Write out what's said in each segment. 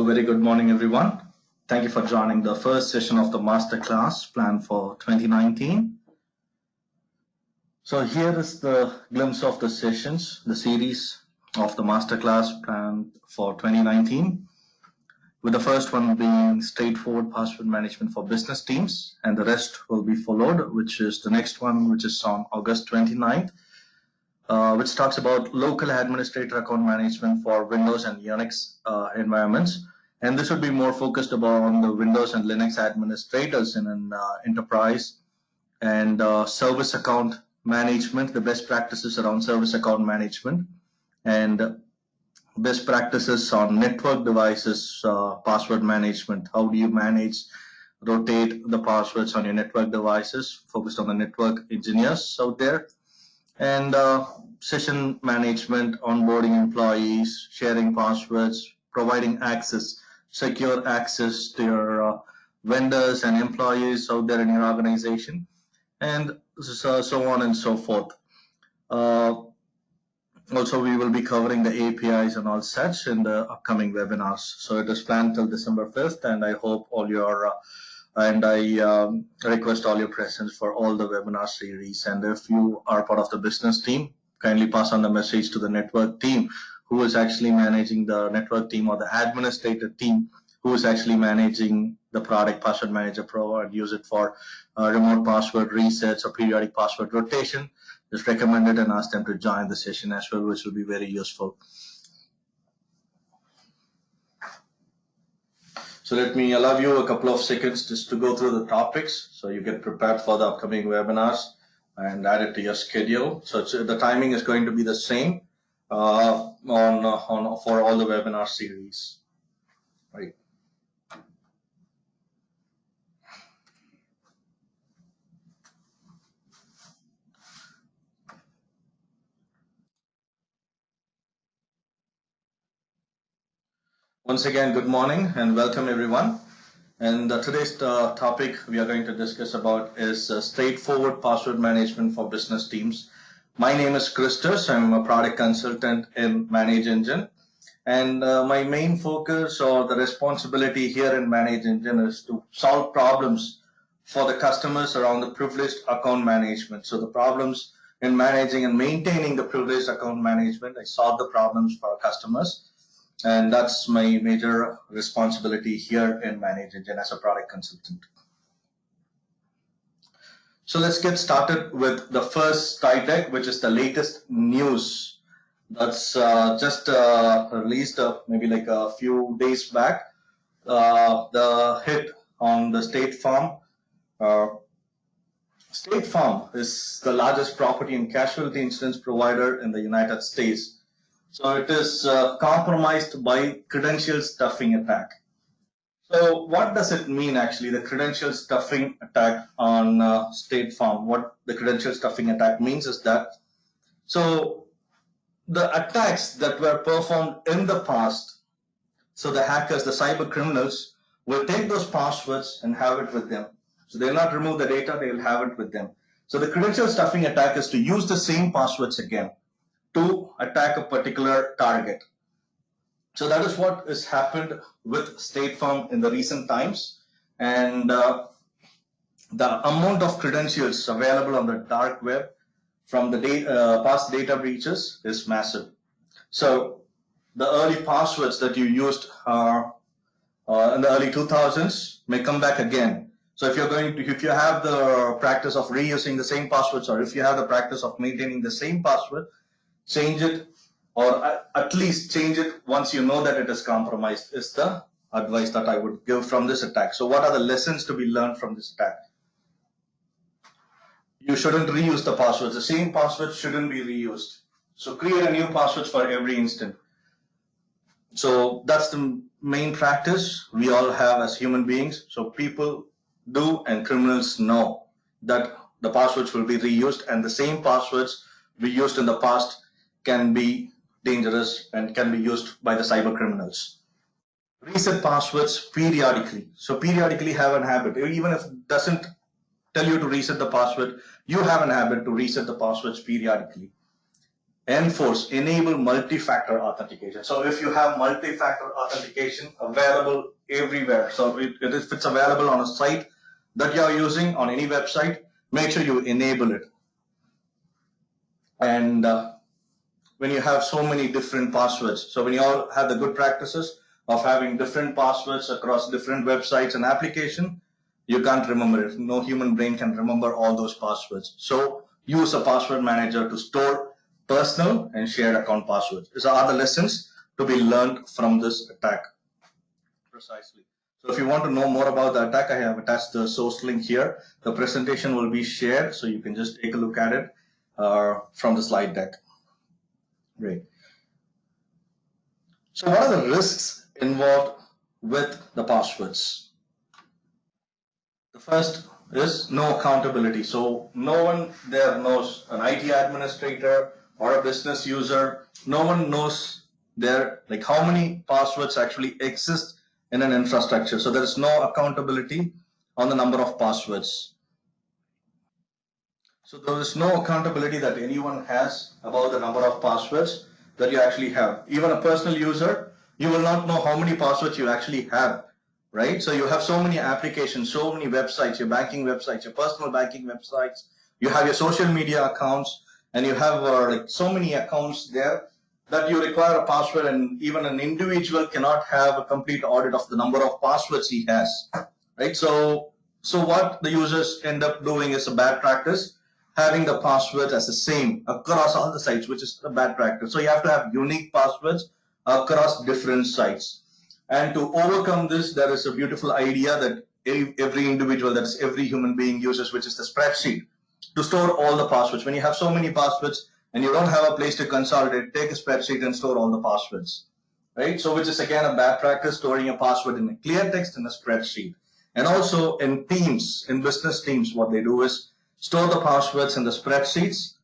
very good morning, everyone. Thank you for joining the first session of the masterclass planned for 2019. So here is the glimpse of the sessions, the series of the masterclass planned for 2019, with the first one being straightforward password management for business teams, and the rest will be followed, which is the next one, which is on August 29th, which talks about local administrator account management for Windows and Unix environments. And this would be more focused on the Windows and Linux administrators in an enterprise, and service account management, the best practices around service account management, and best practices on network devices, password management. How do you manage, rotate the passwords on your network devices, focused on the network engineers out there. And session management, onboarding employees, sharing passwords, providing access, secure access to your vendors and employees out there in your organization, and so on and so forth. Also, we will be covering the APIs and all such in the upcoming webinars. So it is planned till December 5th, and I hope all your and I request all your presence for all the webinar series. And if you are part of the business team, kindly pass on the message to the network team, who is actually managing the network team, or the administrator team, who is actually managing the product Password Manager Pro, and use it for remote password resets or periodic password rotation. Just recommend it and ask them to join the session as well, which will be very useful. So let me allow you a couple of seconds just to go through the topics, so you get prepared for the upcoming webinars and add it to your schedule. So the timing is going to be the same for all the webinar series, right? Once again, good morning and welcome everyone. And today's topic we are going to discuss about is straightforward password management for business teams. My name is Christus. I'm a product consultant in ManageEngine. And my main focus or the responsibility here in ManageEngine is to solve problems for the customers around the privileged account management. So the problems in managing and maintaining the privileged account management, I solve the problems for our customers. And that's my major responsibility here in ManageEngine as a product consultant. So let's get started with the first slide deck, which is the latest news that's just released maybe like a few days back. The hit on the State Farm. State Farm is the largest property and casualty insurance provider in the United States. So it is compromised by credential stuffing attack. So what does it mean actually, the credential stuffing attack on State Farm? What the credential stuffing attack means is that, so the attacks that were performed in the past, so the hackers, the cyber criminals, will take those passwords and have it with them. So they'll not remove the data, they will have it with them. So the credential stuffing attack is to use the same passwords again to attack a particular target. So that is what has happened with State Farm in the recent times. And the amount of credentials available on the dark web from the past data breaches is massive. So the early passwords that you used in the early 2000s may come back again. So if you have the practice of reusing the same passwords, or if you have the practice of maintaining the same password, change it, or at least change it once you know that it is compromised, is the advice that I would give from this attack. So what are the lessons to be learned from this attack? You shouldn't reuse the passwords. The same password shouldn't be reused. So create a new password for every instant. So that's the main practice we all have as human beings. So people do, and criminals know, that the passwords will be reused, and the same passwords we used in the past can be dangerous and can be used by the cyber criminals. Reset passwords periodically. So periodically have a habit. Even if it doesn't tell you to reset the password, you have a habit to reset the passwords periodically. enable multi-factor authentication. So if you have multi-factor authentication available everywhere, so if it's available on a site that you're using on any website, make sure you enable it. And when you have so many different passwords, so when you all have the good practices of having different passwords across different websites and application, you can't remember it. No human brain can remember all those passwords. So use a password manager to store personal and shared account passwords. These are the lessons to be learned from this attack. Precisely. So if you want to know more about the attack, I have attached the source link here. The presentation will be shared, so you can just take a look at it from the slide deck. Great. So what are the risks involved with the passwords? The first is no accountability. So no one there knows, an IT administrator or a business user, no one knows there like how many passwords actually exist in an infrastructure. So there is no accountability on the number of passwords. So there is no accountability that anyone has about the number of passwords that you actually have. Even a personal user, you will not know how many passwords you actually have, right? So you have so many applications, so many websites, your banking websites, your personal banking websites, you have your social media accounts, and you have like so many accounts there that you require a password, and even an individual cannot have a complete audit of the number of passwords he has, right? So what the users end up doing is a bad practice, having the passwords as the same across all the sites, which is a bad practice. So you have to have unique passwords across different sites. And to overcome this, there is a beautiful idea that every individual, that is every human being uses, which is the spreadsheet, to store all the passwords. When you have so many passwords and you don't have a place to consolidate, take a spreadsheet and store all the passwords, right? So which is again a bad practice, storing a password in a clear text in a spreadsheet. And also in teams, in business teams, what they do is store the passwords in the spreadsheets,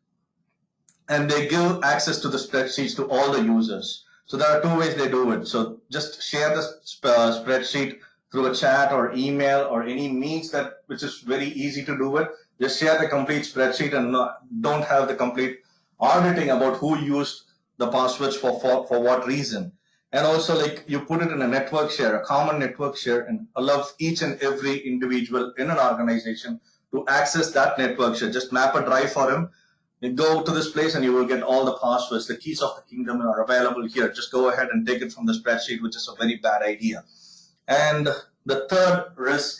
and they give access to the spreadsheets to all the users. So there are two ways they do it. So just share the spreadsheet through a chat or email or any means that which is very easy to do it. Just share the complete spreadsheet and don't have the complete auditing about who used the passwords for what reason. And also, like, you put it in a network share, a common network share, and allow each and every individual in an organization to access that network share. Just map a drive for him. You go to this place and you will get all the passwords. The keys of the kingdom are available here. Just go ahead and take it from the spreadsheet, which is a very bad idea. And the third risk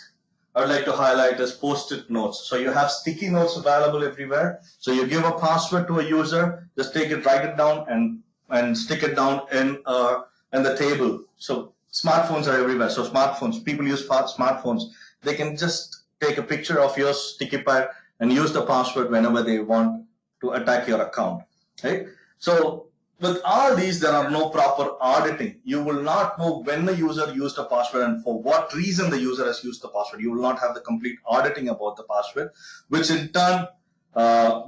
I would like to highlight is post-it notes. So you have sticky notes available everywhere. So you give a password to a user, just take it, write it down, and stick it down in the table. So smartphones are everywhere. So smartphones, people use smartphones. They can just take a picture of your sticky pad and use the password whenever they want to attack your account, right? So with all these, there are no proper auditing. You will not know when the user used a password and for what reason the user has used the password. You will not have the complete auditing about the password, which in turn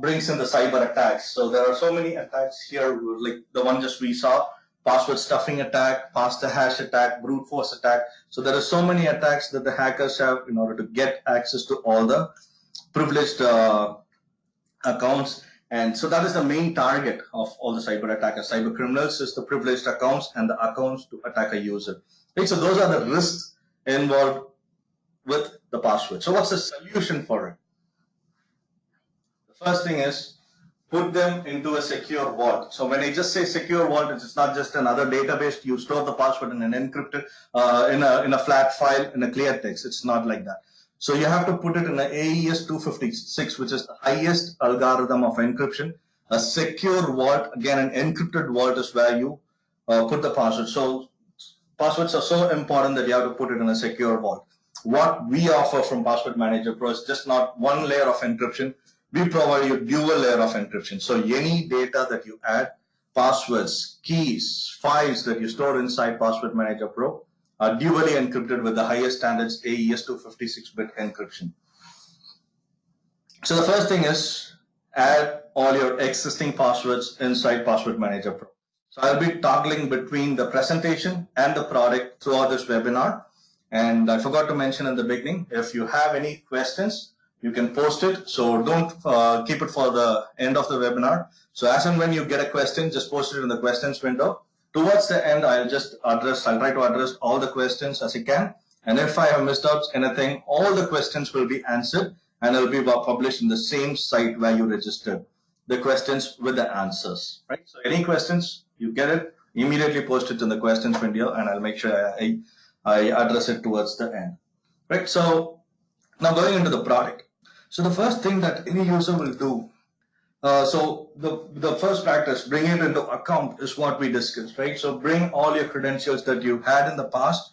brings in the cyber attacks. So there are so many attacks here, like the one just we saw, password stuffing attack, pasta hash attack, brute force attack. So there are so many attacks that the hackers have in order to get access to all the privileged accounts. And so that is the main target of all the cyber attackers. Cyber criminals is the privileged accounts and the accounts to attack a user. Right? So those are the risks involved with the password. So what's the solution for it? The first thing is put them into a secure vault. So when I just say secure vault, it's not just another database. You store the password in an encrypted, in a flat file, in a clear text. It's not like that. So you have to put it in an AES 256, which is the highest algorithm of encryption. A secure vault, again, an encrypted vault is where you put the password. So passwords are so important that you have to put it in a secure vault. What we offer from Password Manager Pro is just not one layer of encryption. We provide you dual layer of encryption. So any data that you add, passwords, keys, files that you store inside Password Manager Pro are dually encrypted with the highest standards AES 256-bit encryption. So the first thing is add all your existing passwords inside Password Manager Pro. So I'll be toggling between the presentation and the product throughout this webinar. And I forgot to mention in the beginning, if you have any questions, you can post it. So don't keep it for the end of the webinar. So as and when you get a question, just post it in the questions window. Towards the end, I'll try to address all the questions as I can. And if I have missed out anything, all the questions will be answered and it will be published in the same site where you registered the questions with the answers, right? So any questions, you get it, immediately post it in the questions window and I'll make sure I address it towards the end, right? So now going into the product. So the first thing that any user will do, so the first practice, bring it into account, is what we discussed, right? So bring all your credentials that you had in the past,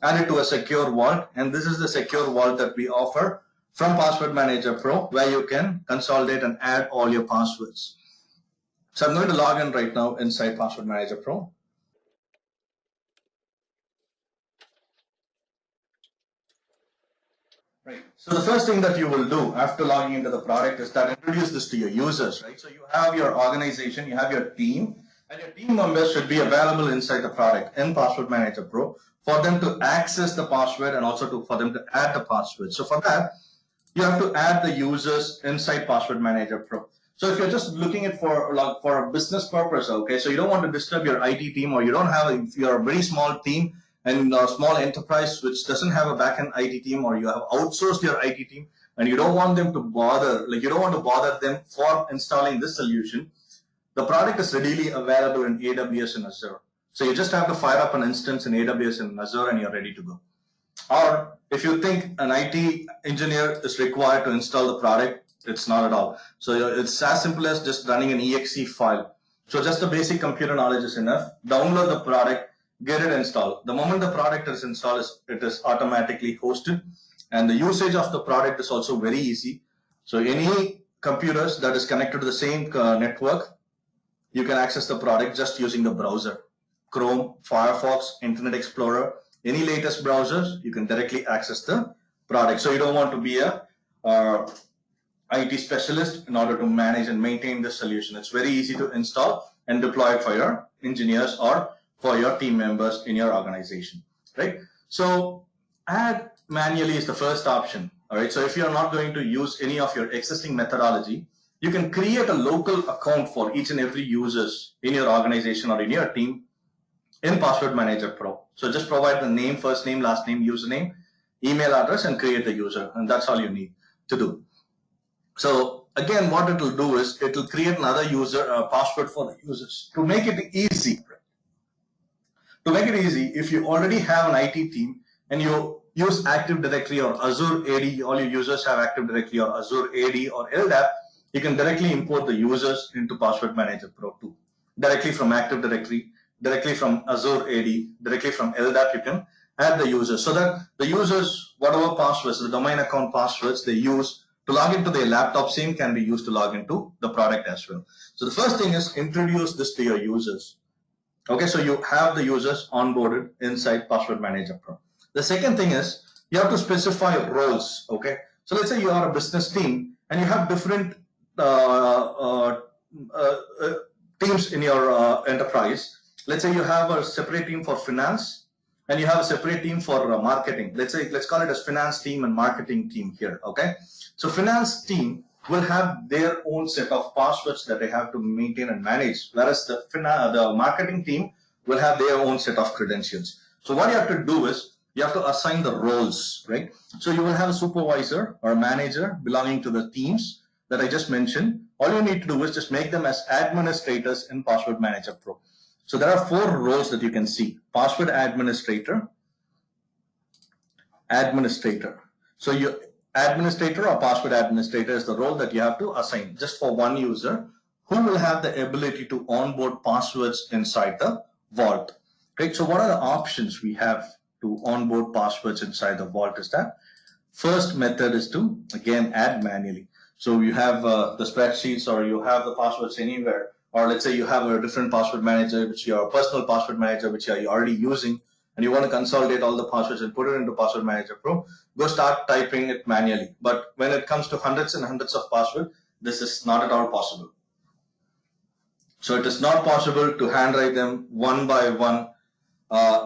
add it to a secure vault, and this is the secure vault that we offer from Password Manager Pro, where you can consolidate and add all your passwords. So I'm going to log in right now inside Password Manager Pro. Right. So the first thing that you will do after logging into the product is that introduce this to your users, right? So you have your organization, you have your team, and your team members should be available inside the product in Password Manager Pro for them to access the password and also for them to add the password. So for that, you have to add the users inside Password Manager Pro. So if you're just looking at for a business purpose, okay, so you don't want to disturb your IT team, or you don't have, if you're a very small team and a small enterprise which doesn't have a backend IT team, or you have outsourced your IT team and you don't want them to bother, you don't want to bother them for installing this solution, the product is readily available in AWS and Azure. So you just have to fire up an instance in AWS and Azure and you're ready to go. Or if you think an IT engineer is required to install the product, it's not at all. So it's as simple as just running an exe file. So just the basic computer knowledge is enough. Download the product, get it installed. The moment the product is installed, it is automatically hosted. And the usage of the product is also very easy. So any computers that is connected to the same network, you can access the product just using the browser. Chrome, Firefox, Internet Explorer, any latest browsers, you can directly access the product. So you don't want to be a IT specialist in order to manage and maintain the solution. It's very easy to install and deploy it for your engineers or for your team members in your organization, right? So add manually is the first option, all right? So if you're not going to use any of your existing methodology, you can create a local account for each and every users in your organization or in your team in Password Manager Pro. So just provide the name, first name, last name, username, email address, and create the user. And that's all you need to do. So again, what it will do is it will create another user password for the users. To make it easy, if you already have an IT team and you use Active Directory or Azure AD, all your users have Active Directory or Azure AD or LDAP, you can directly import the users into Password Manager Pro 2. Directly from Active Directory, directly from Azure AD, directly from LDAP, you can add the users. So that the users, whatever passwords, the domain account passwords they use to log into their laptop, same can be used to log into the product as well. So the first thing is introduce this to your users. Okay, so you have the users onboarded inside Password Manager Pro. The second thing is you have to specify roles. Okay, so let's say you are a business team and you have different teams in your enterprise. Let's say you have a separate team for finance and you have a separate team for marketing. Let's call it as finance team and marketing team here. Okay, so finance team will have their own set of passwords that they have to maintain and manage, whereas the marketing team will have their own set of credentials. So what you have to do is you have to assign the roles, right? So you will have a supervisor or a manager belonging to the teams that I just mentioned. All you need to do is just make them as administrators in Password Manager Pro. So there are 4 roles that you can see: password administrator, So you administrator or password administrator is the role that you have to assign just for one user who will have the ability to onboard passwords inside the vault. Right? So what are the options we have to onboard passwords inside the vault is that first method is to again add manually. So you have the spreadsheets or you have the passwords anywhere, or let's say you have a different password manager, which your personal password manager, which you are already using, and you want to consolidate all the passwords and put it into Password Manager Pro, go start typing it manually. But when it comes to hundreds and hundreds of passwords, this is not at all possible. So it is not possible to handwrite them one by one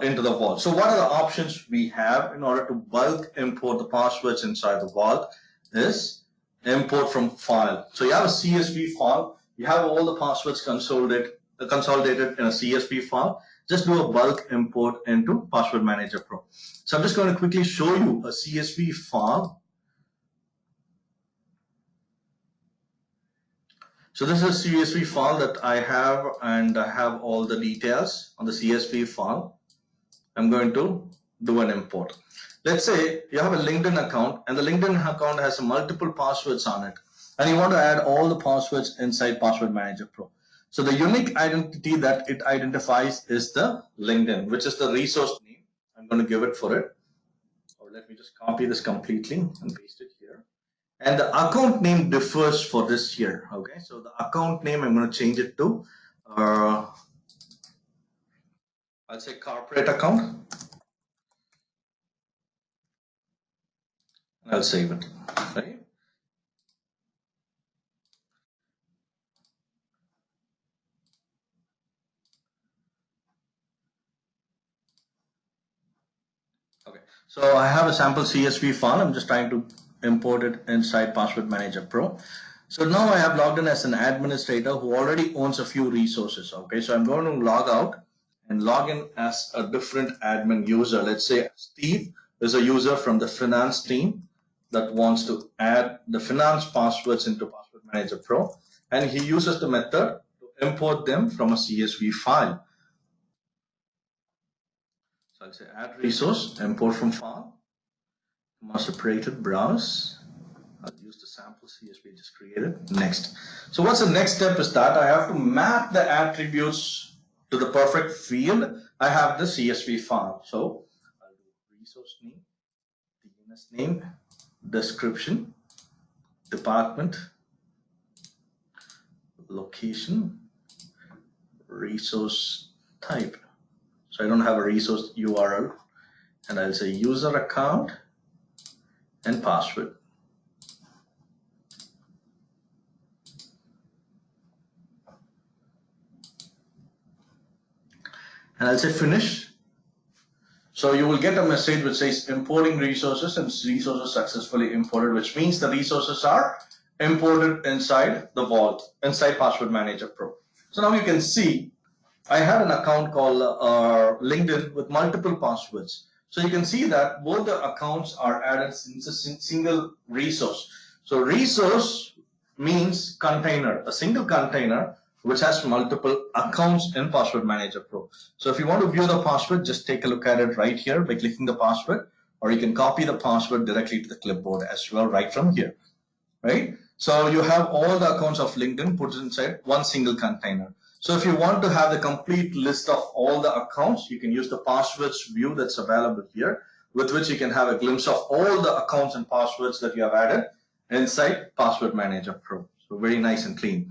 into the vault. So what are the options we have in order to bulk import the passwords inside the vault is import from file. So you have a CSV file, you have all the passwords consolidated in a CSV file. Just do a bulk import into Password Manager Pro. So I'm just going to quickly show you a CSV file. So this is a CSV file that I have, and I have all the details on the CSV file. I'm going to do an import. Let's say you have a LinkedIn account, and the LinkedIn account has multiple passwords on it, and you want to add all the passwords inside Password Manager Pro. So the unique identity that it identifies is the LinkedIn, which is the resource name. I'm going to give it for it. Or let me just copy this completely and paste it here. And the account name differs for this here. Okay, so the account name, I'm going to change it to, I'll say corporate account. I'll save it. Right? Okay, so I have a sample CSV file. I'm just trying to import it inside Password Manager Pro. So now I have logged in as an administrator who already owns a few resources. Okay, so I'm going to log out and log in as a different admin user. Let's say Steve is a user from the finance team that wants to add the finance passwords into Password Manager Pro, and he uses the method to import them from a CSV file. So I'll say add resource, import from file, comma separated, browse. I'll use the sample CSV just created. Next. So what's the next step is that I have to map the attributes to the perfect field. I have the CSV file. So I'll do resource name, DNS name, description, department, location, resource type. So I don't have a resource URL, and I'll say user account and password. And I'll say finish. So you will get a message which says importing resources, and resources successfully imported, which means the resources are imported inside the vault, inside Password Manager Pro. So now you can see I had an account called LinkedIn with multiple passwords. So you can see that both the accounts are added in a single resource. So resource means container, a single container which has multiple accounts in Password Manager Pro. So if you want to view the password, just take a look at it right here by clicking the password, or you can copy the password directly to the clipboard as well right from here, right? So you have all the accounts of LinkedIn put inside one single container. So if you want to have the complete list of all the accounts, you can use the passwords view that's available here, with which you can have a glimpse of all the accounts and passwords that you have added inside Password Manager Pro. So very nice and clean.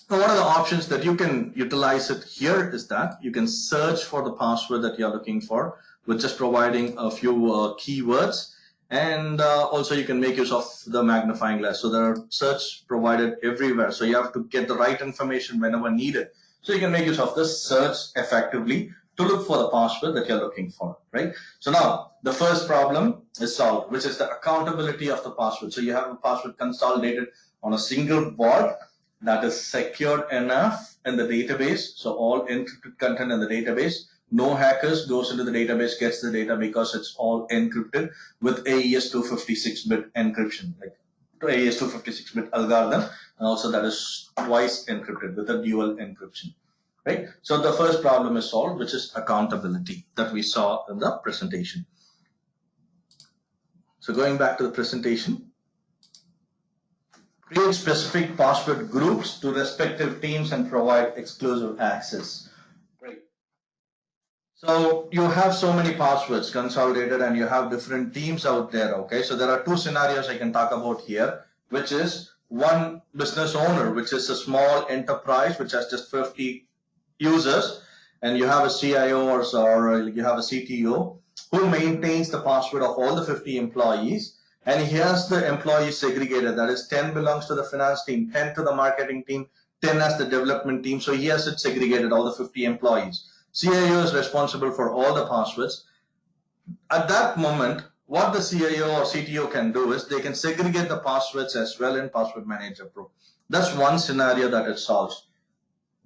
Now, one of the options that you can utilize it here is that you can search for the password that you're looking for with just providing a few keywords. And also you can make use of the magnifying glass. So there are search provided everywhere. So you have to get the right information whenever needed. So you can make use of this search effectively to look for the password that you're looking for, right? So now the first problem is solved, which is the accountability of the password. So you have a password consolidated on a single vault that is secured enough in the database. So all encrypted content in the database. No hackers goes into the database, gets the data, because it's all encrypted with AES 256-bit encryption, like AES 256-bit algorithm, and also that is twice encrypted with a dual encryption, right? So the first problem is solved, which is accountability that we saw in the presentation. So going back to the presentation, create specific password groups to respective teams and provide exclusive access. So you have so many passwords consolidated and you have different teams out there, okay? So there are two scenarios I can talk about here, which is one business owner, which is a small enterprise, which has just 50 users, and you have a CIO or you have a CTO who maintains the password of all the 50 employees, and he has the employees segregated. That is 10 belongs to the finance team, 10 to the marketing team, 10 as the development team. So he has it segregated, all the 50 employees. CIO is responsible for all the passwords. At that moment, what the CIO or CTO can do is they can segregate the passwords as well in Password Manager Pro. That's one scenario that it solves,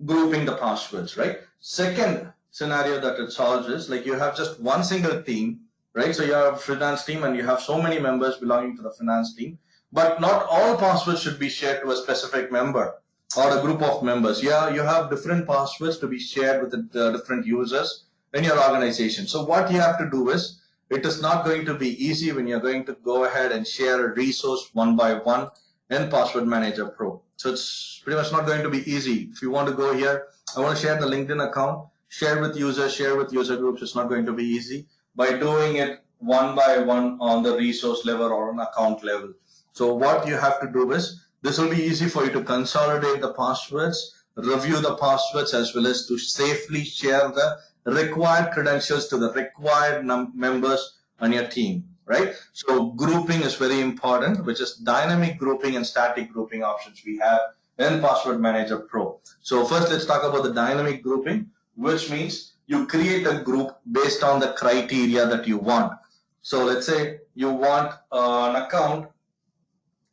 grouping the passwords, right? Second scenario that it solves is like you have just one single team, right? So you have a finance team and you have so many members belonging to the finance team, but not all passwords should be shared to a specific member or a group of members. Yeah, you have different passwords to be shared with the different users in your organization. So what you have to do is, it is not going to be easy when you're going to go ahead and share a resource one by one in Password Manager Pro. So it's pretty much not going to be easy. If you want to go here, I want to share the LinkedIn account, share with users, share with user groups. It's not going to be easy by doing it one by one on the resource level or on account level. So what you have to do is, this will be easy for you to consolidate the passwords, review the passwords, as well as to safely share the required credentials to the required members on your team, right? So grouping is very important, which is dynamic grouping and static grouping options we have in Password Manager Pro. So first, let's talk about the dynamic grouping, which means you create a group based on the criteria that you want. So let's say you want an account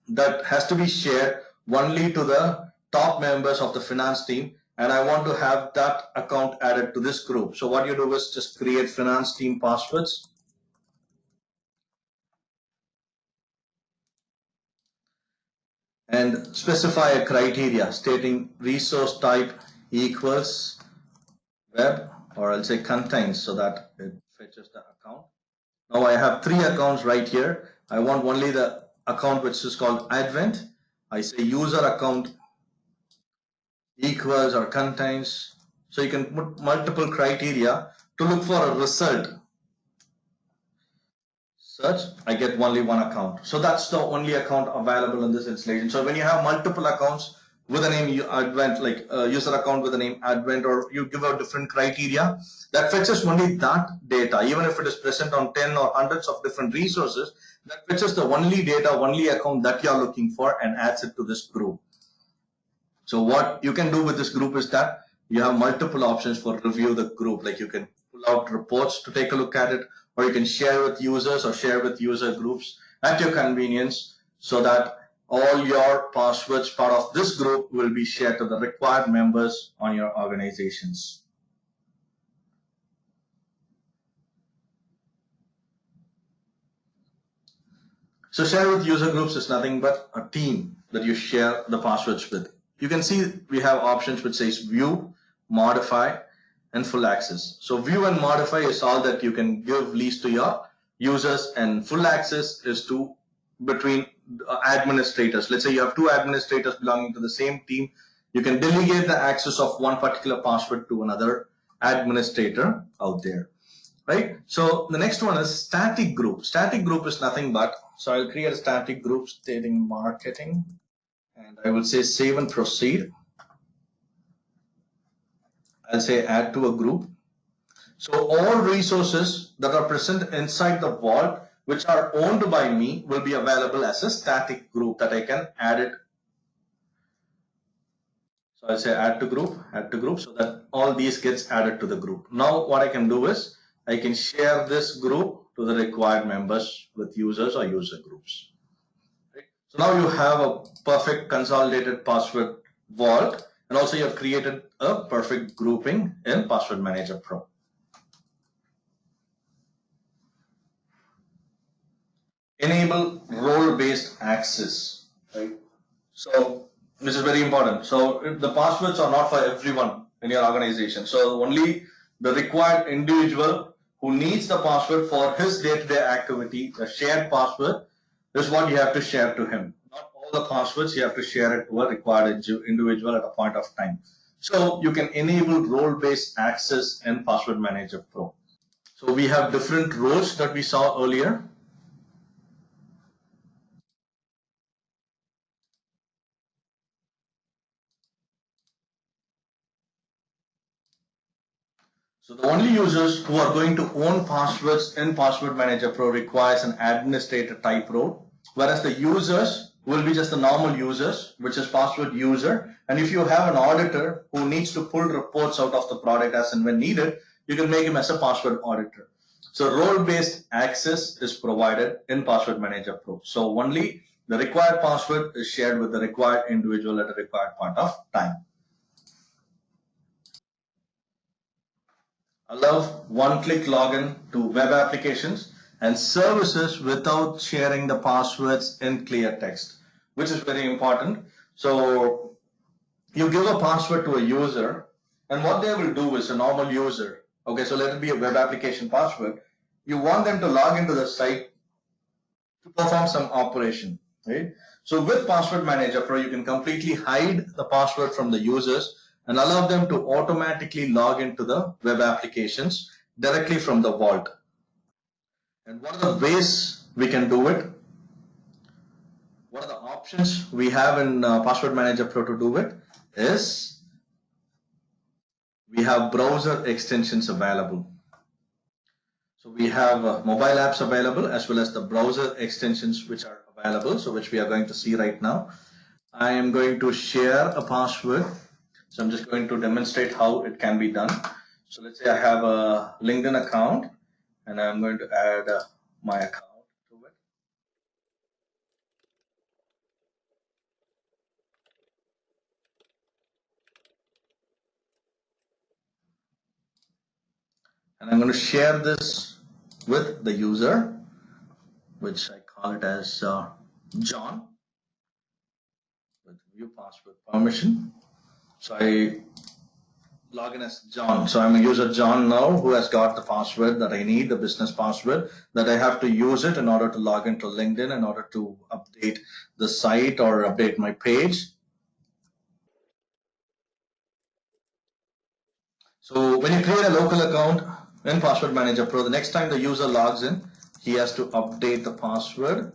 that has to be shared only to the top members of the finance team, and I want to have that account added to this group. So what you do is just create finance team passwords, and specify a criteria stating resource type equals web, or I'll say contains, so that it fetches the account. Now I have 3 accounts right here. I want only the account which is called Advent. I say user account equals or contains. So you can put multiple criteria to look for a result. Search, I get only one account. So that's the only account available in this installation. So when you have multiple accounts with a name Advent, like a user account with the name Advent, or you give out different criteria, that fetches only that data. Even if it is present on 10 or hundreds of different resources, that fetches the only data, only account that you are looking for, and adds it to this group. So what you can do with this group is that you have multiple options for review the group. Like you can pull out reports to take a look at it, or you can share with users or share with user groups at your convenience, so that all your passwords part of this group will be shared to the required members on your organizations. So share with user groups is nothing but a team that you share the passwords with. You can see we have options which says view, modify, and full access. So view and modify is all that you can give lease to your users, and full access is to between administrators. Let's say you have 2 administrators belonging to the same team. You can delegate the access of one particular password to another administrator out there, right? So the next one is static group. Static group is nothing but, so I'll create a static group stating marketing, and I will say save and proceed. I'll say add to a group. So all resources that are present inside the vault, which are owned by me, will be available as a static group that I can add it. So I'll say add to group, so that all these gets added to the group. Now what I can do is I can share this group to the required members with users or user groups. Right? So now you have a perfect consolidated password vault, and also you have created a perfect grouping in Password Manager Pro. Enable role-based access, right? So this is very important. So the passwords are not for everyone in your organization. So only the required individual who needs the password for his day-to-day activity, the shared password, is what you have to share to him. Not all the passwords, you have to share it to a required individual at a point of time. So you can enable role-based access in Password Manager Pro. So we have different roles that we saw earlier. So the only users who are going to own passwords in Password Manager Pro requires an administrator type role, whereas the users will be just the normal users, which is password user. And if you have an auditor who needs to pull reports out of the product as and when needed, you can make him as a password auditor. So role-based access is provided in Password Manager Pro. So only the required password is shared with the required individual at a required point of time. Allow one-click login to web applications and services without sharing the passwords in clear text, which is very important. So you give a password to a user, and what they will do is a normal user. Okay, so let it be a web application password. You want them to log into the site to perform some operation, right? So with Password Manager Pro, you can completely hide the password from the users and allow them to automatically log into the web applications directly from the vault. And what are the ways we can do it? What are the options we have in Password Manager Pro to do it? Is we have browser extensions available. So we have mobile apps available as well as the browser extensions which are available, so which we are going to see right now. I am going to share a password. So I'm just going to demonstrate how it can be done. So let's say I have a LinkedIn account and I'm going to add my account to it. And I'm going to share this with the user, which I call it as John, with view password permission. So I log in as John. So I'm a user John now who has got the password that I need, the business password that I have to use it in order to log into LinkedIn, in order to update the site or update my page. So when you create a local account in Password Manager Pro, the next time the user logs in, he has to update the password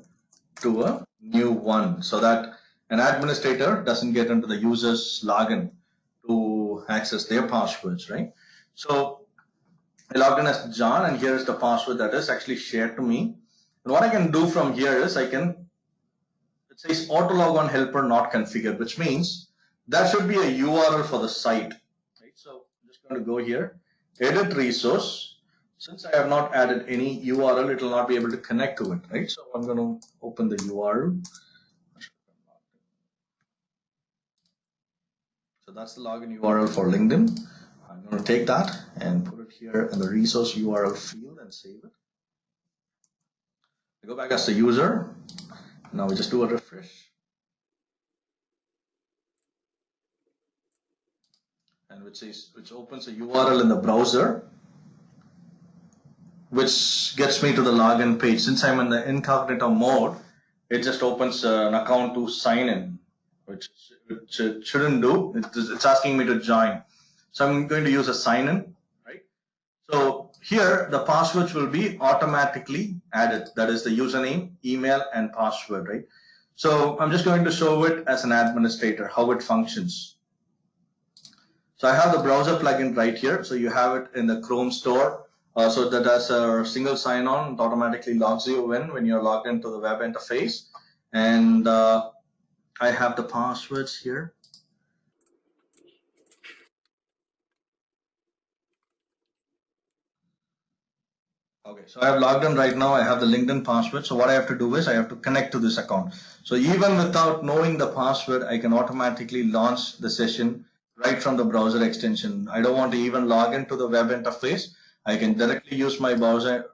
to a new one so that an administrator doesn't get into the user's login to access their passwords, right? So I logged in as John, and here is the password that is actually shared to me. And what I can do from here is it says auto log on helper not configured, which means that should be a URL for the site. Right? So I'm just going to go here, edit resource. Since I have not added any URL, it will not be able to connect to it, right? So I'm going to open the URL. So that's the login URL for LinkedIn. I'm going to take that and put it here in the resource URL field and save it. I go back as the user. Now we just do a refresh. And which opens a URL in the browser, which gets me to the login page. Since I'm in the incognito mode, it just opens an account to sign in, which it shouldn't do. It's asking me to join. So I'm going to use a sign in, right? So here the passwords will be automatically added. That is the username, email, and password, right? So I'm just going to show it as an administrator, how it functions. So I have the browser plugin right here. So you have it in the Chrome store. So that as a single sign-on, it automatically logs you in when you're logged into the web interface. And I have the passwords here. Okay, so I have logged in right now. I have the LinkedIn password. So what I have to do is I have to connect to this account. So even without knowing the password, I can automatically launch the session right from the browser extension. I don't want to even log into the web interface. I can directly use my browser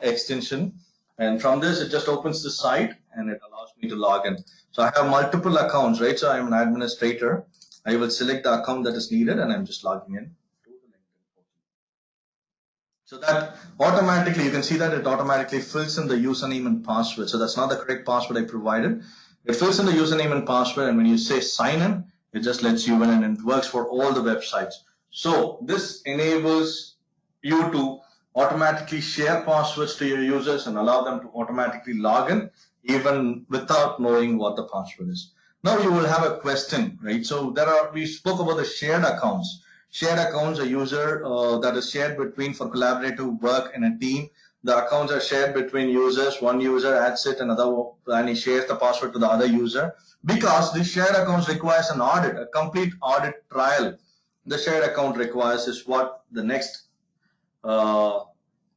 extension. And from this, it just opens the site and it allows me to log in. So I have multiple accounts, right? So I'm an administrator. I will select the account that is needed and I'm just logging in. So that automatically, you can see that it automatically fills in the username and password. So that's not the correct password I provided. It fills in the username and password, and when you say sign in, it just lets you in, and it works for all the websites. So this enables you to automatically share passwords to your users and allow them to automatically log in even without knowing what the password is. Now you will have a question, right? So we spoke about the shared accounts. Shared accounts, a user that is shared between for collaborative work in a team. The accounts are shared between users. One user adds it, and he shares the password to the other user. Because the shared accounts requires an audit, a complete audit trail. The shared account requires is what the next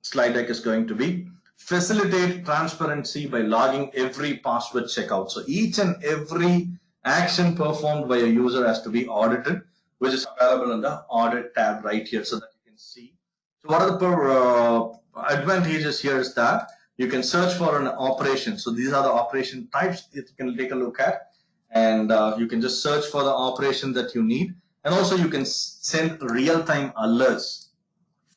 slide deck is going to be facilitate transparency by logging every password checkout. So each and every action performed by a user has to be audited, which is available in the audit tab right here so that you can see. So what are the advantages here is that you can search for an operation. So these are the operation types that you can take a look at, and you can just search for the operation that you need. And also you can send real-time alerts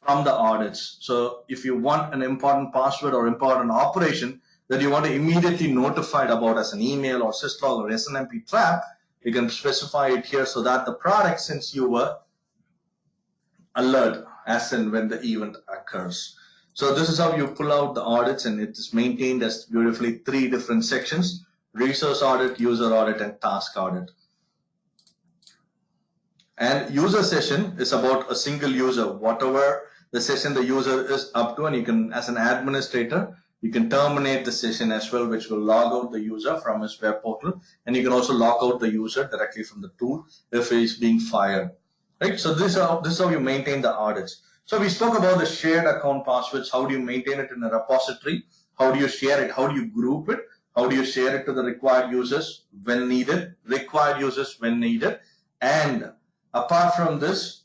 from the audits. So if you want an important password or important operation that you want to immediately notified about as an email or syslog or SNMP trap, you can specify it here so that the product sends you a alert as and when the event occurs. So this is how you pull out the audits, and it is maintained as beautifully 3 different sections: resource audit, user audit, and task audit. And user session is about a single user, whatever the session the user is up to, and you can, as an administrator, you can terminate the session as well, which will log out the user from his web portal, and you can also log out the user directly from the tool if he is being fired. Right? So this is how you maintain the audits. So we spoke about the shared account passwords. How do you maintain it in a repository? How do you share it? How do you group it? How do you share it to the required users when needed, required users when needed? And apart from this,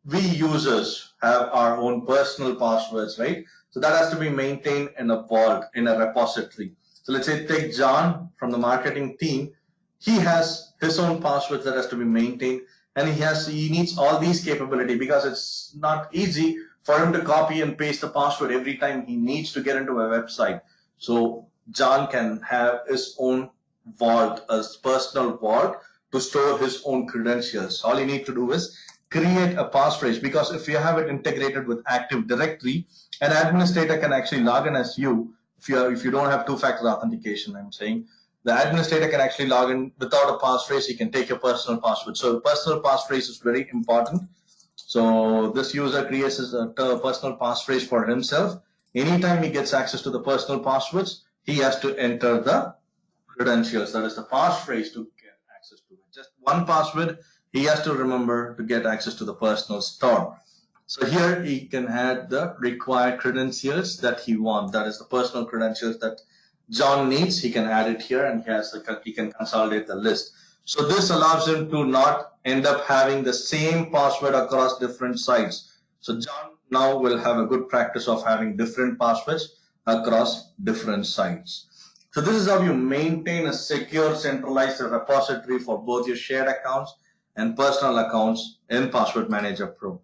we users have our own personal passwords, right? So that has to be maintained in a vault, in a repository. So let's say take John from the marketing team. He has his own passwords that has to be maintained, and he needs all these capability because it's not easy for him to copy and paste the password every time he needs to get into a website. So John can have his own vault, a personal vault, to store his own credentials. All you need to do is create a passphrase, because if you have it integrated with Active Directory, an administrator can actually log in as you. If you don't have two-factor authentication, I'm saying, the administrator can actually log in without a passphrase. He can take your personal password. So the personal passphrase is very important. So this user creates a personal passphrase for himself. Anytime he gets access to the personal passwords, he has to enter the credentials, that is the passphrase, to get access to it. Just one password he has to remember to get access to the personal store. So here he can add the required credentials that he wants. That is the personal credentials that John needs. He can add it here, and he can consolidate the list. So this allows him to not end up having the same password across different sites. So John now will have a good practice of having different passwords across different sites. So this is how you maintain a secure, centralized repository for both your shared accounts and personal accounts in Password Manager Pro.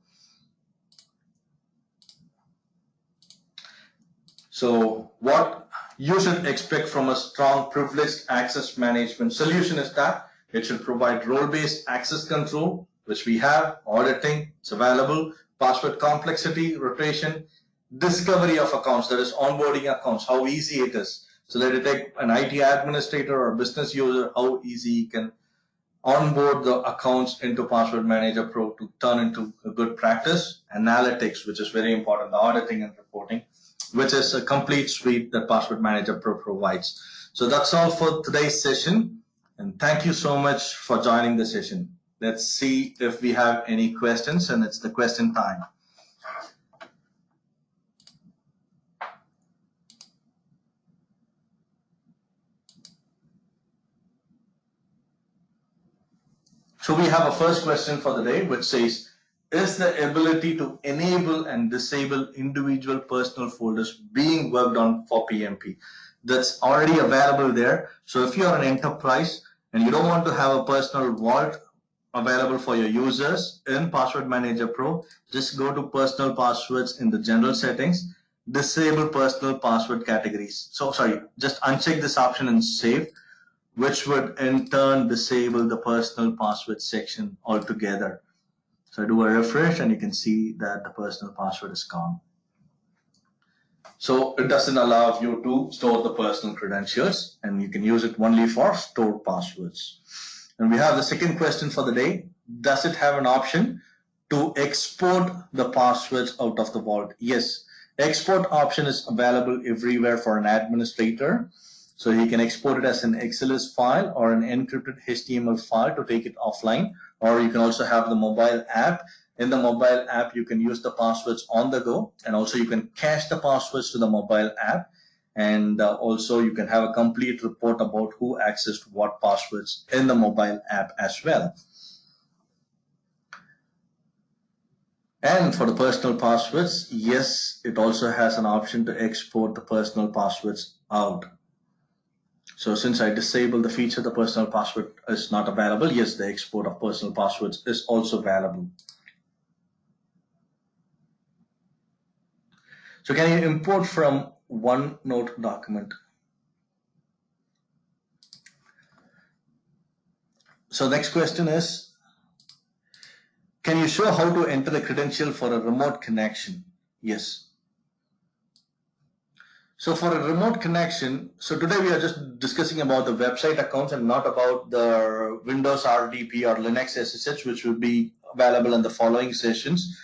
So what you should expect from a strong privileged access management solution is that it should provide role-based access control, which we have, auditing, it's available, password complexity, rotation, discovery of accounts, that is onboarding accounts, how easy it is. So let it take an IT administrator or business user, how easy you can onboard the accounts into Password Manager Pro to turn into a good practice. Analytics, which is very important, the auditing and reporting, which is a complete suite that Password Manager Pro provides. So that's all for today's session. And thank you so much for joining the session. Let's see if we have any questions, and it's the question time. So we have a first question for the day, which says, is the ability to enable and disable individual personal folders being worked on for PMP? That's already available there. So if you are an enterprise and you don't want to have a personal vault available for your users in Password Manager Pro, just go to personal passwords in the general settings, disable personal password categories. So sorry, just uncheck this option and save, which would in turn disable the personal password section altogether. So I do a refresh and you can see that the personal password is gone. So it doesn't allow you to store the personal credentials, and you can use it only for stored passwords. And we have the second question for the day. Does it have an option to export the passwords out of the vault? Yes, export option is available everywhere for an administrator. So he can export it as an XLS file or an encrypted HTML file to take it offline, or you can also have the mobile app In the mobile app, you can use the passwords on the go, and also you can cache the passwords to the mobile app, and also you can have a complete report about who accessed what passwords in the mobile app as well. And for the personal passwords, yes, it also has an option to export the personal passwords out. So since I disabled the feature, the personal password is not available. Yes, the export of personal passwords is also available. So can you import from OneNote document? So next question is, can you show how to enter a credential for a remote connection? Yes. So for a remote connection, so today we are just discussing about the website accounts and not about the Windows RDP or Linux SSH, which will be available in the following sessions.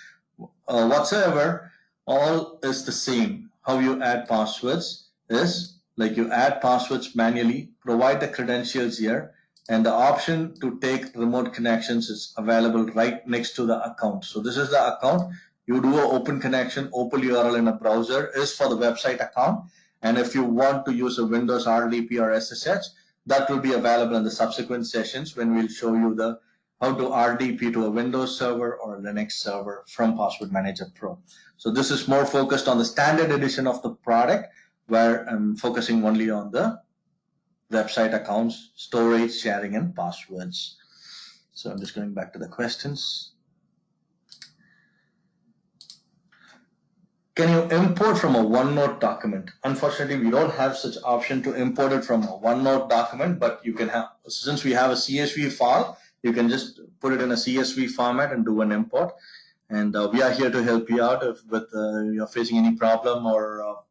Whatsoever, all is the same. How you add passwords is like you add passwords manually, provide the credentials here, and the option to take remote connections is available right next to the account. So this is the account. You do an open connection, open URL in a browser is for the website account. And if you want to use a Windows RDP or SSH, that will be available in the subsequent sessions when we'll show you the how to RDP to a Windows server or a Linux server from Password Manager Pro. So this is more focused on the standard edition of the product, where I'm focusing only on the website accounts, storage, sharing, and passwords. So I'm just going back to the questions. Can you import from a OneNote document? Unfortunately, we don't have such option to import it from a OneNote document, but you can have, since we have a CSV file, you can just put it in a CSV format and do an import. And we are here to help you out if you're facing any problem or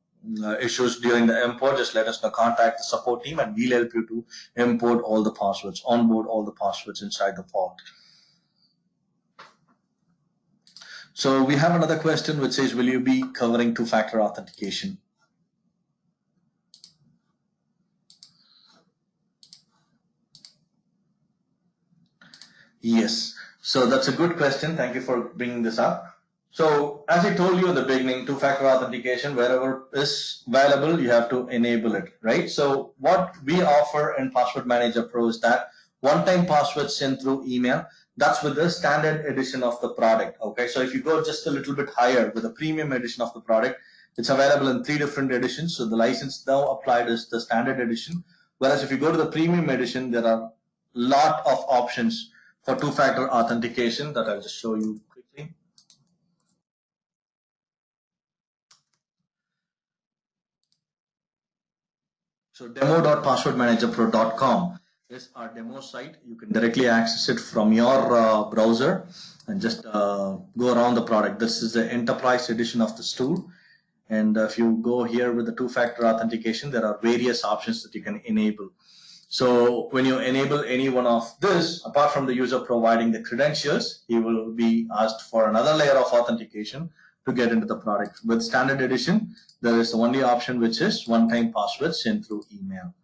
issues during the import. Just let us know, contact the support team, and we'll help you to import all the passwords, onboard all the passwords inside the vault. So we have another question which says, will you be covering two-factor authentication? Yes. So that's a good question. Thank you for bringing this up. So as I told you in the beginning, two-factor authentication, wherever is available, you have to enable it, right? So what we offer in Password Manager Pro is that one-time password sent through email. That's with the standard edition of the product, okay? So if you go just a little bit higher with the premium edition of the product, it's available in 3 different editions. So the license now applied is the standard edition. Whereas if you go to the premium edition, there are a lot of options for two-factor authentication that I'll just show you quickly. So demo.passwordmanagerpro.com is our demo site. You can directly access it from your browser and just go around the product. This is the enterprise edition of this tool. And if you go here with the two-factor authentication, there are various options that you can enable. So when you enable any one of this, apart from the user providing the credentials, he will be asked for another layer of authentication to get into the product. With standard edition, there is the only option which is one-time password sent through email.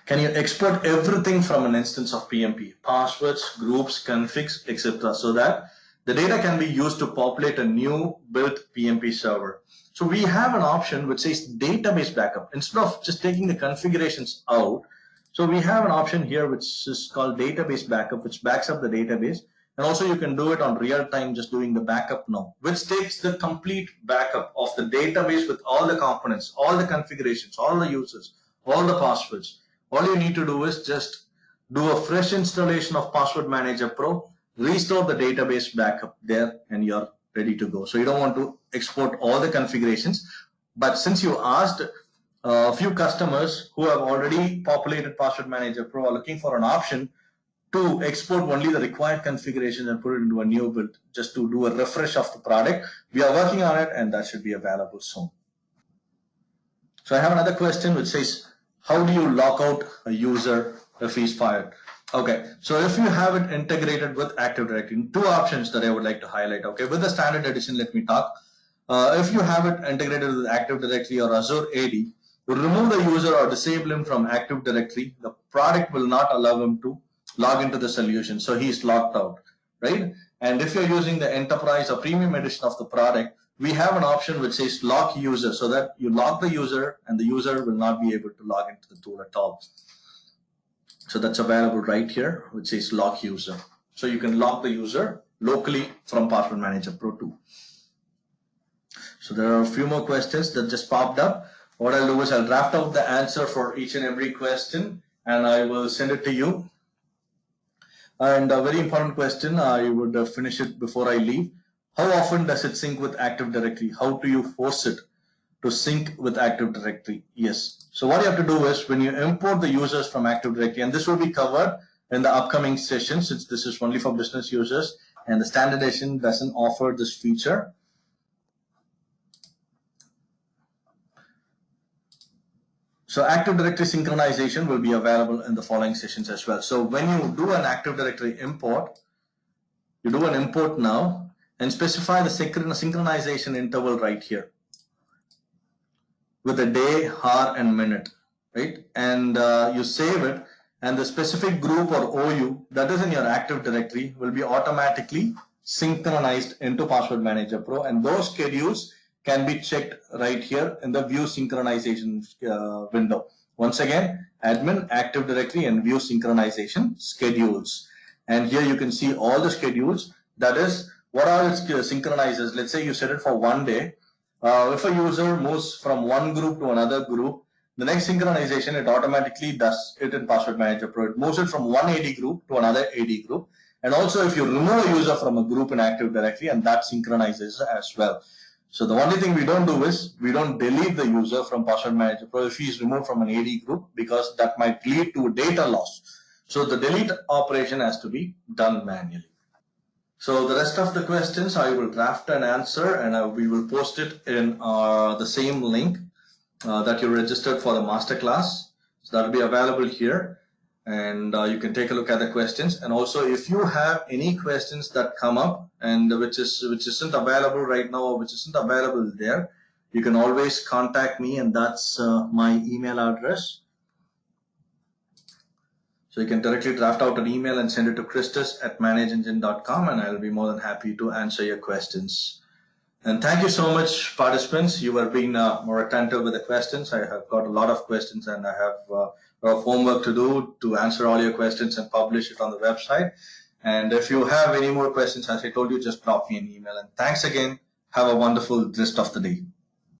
Can you export everything from an instance of PMP? Passwords, groups, configs, etc. so that the data can be used to populate a new built PMP server. So we have an option which says database backup. Instead of just taking the configurations out, so we have an option here which is called database backup, which backs up the database. And also you can do it on real time, just doing the backup now, which takes the complete backup of the database with all the components, all the configurations, all the users, all the passwords. All you need to do is just do a fresh installation of Password Manager Pro, restore the database backup there, and you're ready to go. So you don't want to export all the configurations. But since you asked, a few customers who have already populated Password Manager Pro are looking for an option to export only the required configurations and put it into a new build, just to do a refresh of the product. We are working on it, and that should be available soon. So I have another question which says, how do you lock out a user if he's fired? Okay, so if you have it integrated with Active Directory, 2 options that I would like to highlight. Okay, with the standard edition, let me talk. If you have it integrated with Active Directory or Azure AD, you remove the user or disable him from Active Directory. The product will not allow him to log into the solution, so he's locked out, right? And if you're using the enterprise or premium edition of the product, we have an option which says lock user, so that you lock the user and the user will not be able to log into the tool at all. So that's available right here, which says lock user. So you can lock the user locally from Password Manager Pro 2. So there are a few more questions that just popped up. What I'll do is I'll draft out the answer for each and every question and I will send it to you. And a very important question, I would finish it before I leave. How often does it sync with Active Directory? How do you force it to sync with Active Directory? Yes. So what you have to do is when you import the users from Active Directory, and this will be covered in the upcoming session since this is only for business users and the standard edition doesn't offer this feature. So Active Directory synchronization will be available in the following sessions as well. So when you do an Active Directory import, you do an import now and specify the synchronization interval right here with the day, hour, and minute, right? And you save it, and the specific group or OU that is in your Active Directory will be automatically synchronized into Password Manager Pro, and those schedules can be checked right here in the View Synchronization window. Once again, Admin, Active Directory, and View Synchronization Schedules. And here you can see all the schedules. That is, what are its synchronizers? Let's say you set it for 1 day. If a user moves from one group to another group, the next synchronization, it automatically does it in Password Manager Pro. It moves it from one AD group to another AD group. And also if you remove a user from a group in Active Directory, and that synchronizes as well. So the only thing we don't do is we don't delete the user from Password Manager Pro if he is removed from an AD group, because that might lead to data loss. So the delete operation has to be done manually. So the rest of the questions I will draft an answer and we will post it in the same link that you registered for the masterclass. So that will be available here, and you can take a look at the questions. And also, if you have any questions that come up and which isn't available right now or which isn't available there, you can always contact me, and that's my email address. So you can directly draft out an email and send it to christus@manageengine.com, and I'll be more than happy to answer your questions. And thank you so much, participants. You have been more attentive with the questions. I have got a lot of questions, and I have a lot of homework to do to answer all your questions and publish it on the website. And if you have any more questions, as I told you, just drop me an email. And thanks again. Have a wonderful rest of the day.